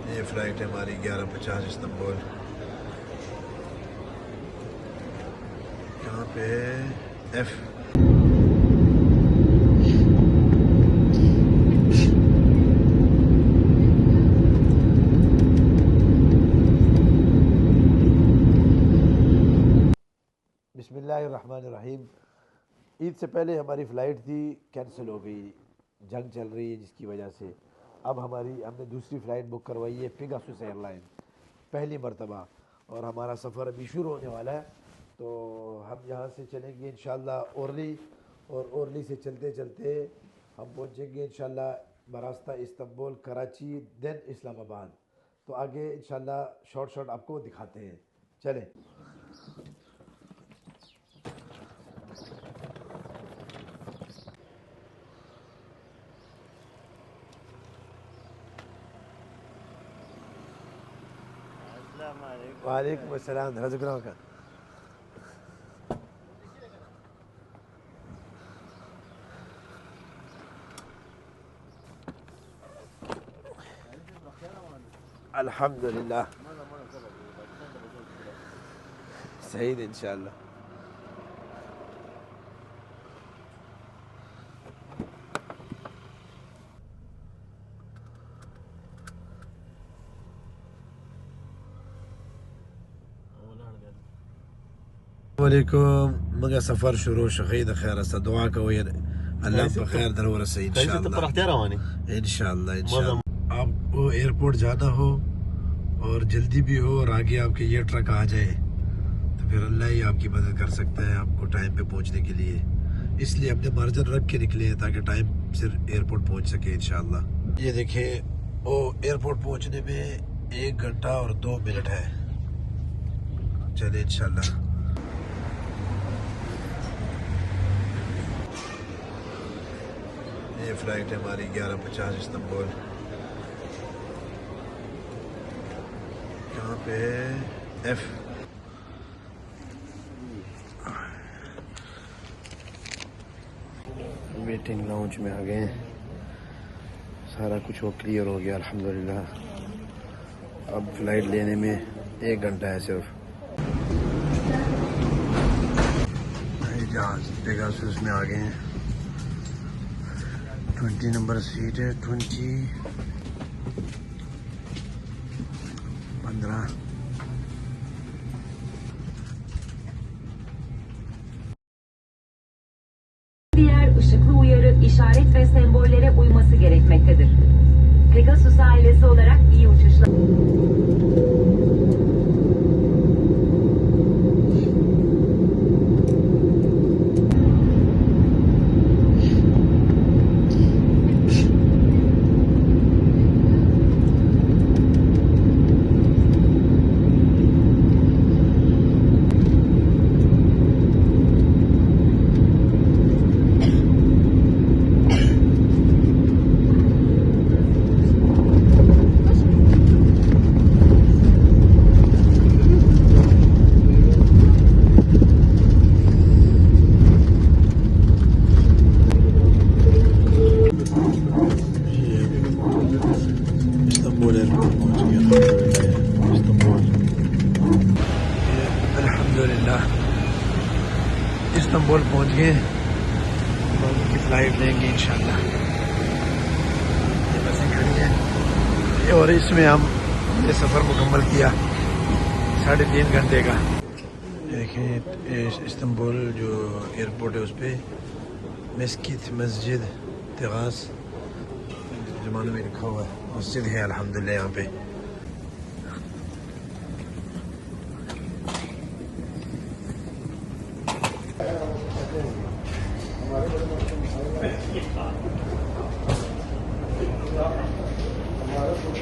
ये फ़्लाइट है हमारी 11:50 इस्तांबुल। यहाँ पे एफ। बिस्मिल्लाहिर्रहमानिर्रहीम। ईद से पहले हमारी फ़्लाइट थी, कैंसिल हो गई, जंग चल रही है जिसकी वजह से। अब हमने दूसरी फ़्लाइट बुक करवाई है पेगासस एयरलाइन, पहली मरतबा, और हमारा सफ़र अभी शुरू होने वाला है। तो हम यहाँ से चलेंगे इंशाल्लाह ओरली, और ओरली से चलते चलते हम पहुँचेंगे इंशाल्लाह बरास्ता इस्तांबुल, कराची, देन इस्लामाबाद। तो आगे इंशाल्लाह शॉर्ट आपको दिखाते हैं, चलें। वालेकुम अस्सलाम, रज़क़ना का। अल्हम्दुलिल्लाह सही है इंशाल्लाह। वालेकुम, मगर सफ़र शुरू शहीद खैर से दुआ को ये अल्लाह पे खैर दरवर से इंशाल्लाह इंशाल्लाह। आपको एयरपोर्ट जाना हो और जल्दी भी हो और आगे आपके ये ट्रक आ जाए तो फिर अल्लाह ही आपकी मदद कर सकता है आपको टाइम पे पहुंचने के लिए। इसलिए अपने मार्जिन रख के निकले हैं ताकि टाइम से एयरपोर्ट पहुंच सके इंशाल्लाह। ये देखें, वो एयरपोर्ट पहुंचने में 1 घंटा और 2 मिनट है। चले इंशाल्लाह। ये फ़्लाइट है हमारी 11:50 इस्तांबुल। यहाँ पे एफ। मीटिंग लाउंज में आ गए हैं, सारा कुछ वो क्लियर हो गया अल्हम्दुलिल्लाह। अब फ्लाइट लेने में 1 घंटा है सिर्फ। जहाज पेगासस में आ गए हैं, 20 नंबर सीट है, 15। Diğer ışıklı uyarı, işaret ve sembollere uyması gerekmektedir. Pegasus ailesi olarak iyi uçuşlar. Istanbul airport पहुंच गया इस्तांबुल। अल्हम्दुलिल्लाह इस्तांबुल पहुंच गए, की फ़्लाइट लेंगे इंशाल्लाह। ये बसें खड़ी हैं और इसमें हम ये सफ़र मुकम्मल किया 3.5 घंटे का। देखें इस्तांबुल जो एयरपोर्ट है उस पर मस्जिद तिगास ज़माने में लिखा हुआ है, मस्जिद है अल्हम्दुलिल्लाह यहाँ पे। हमारे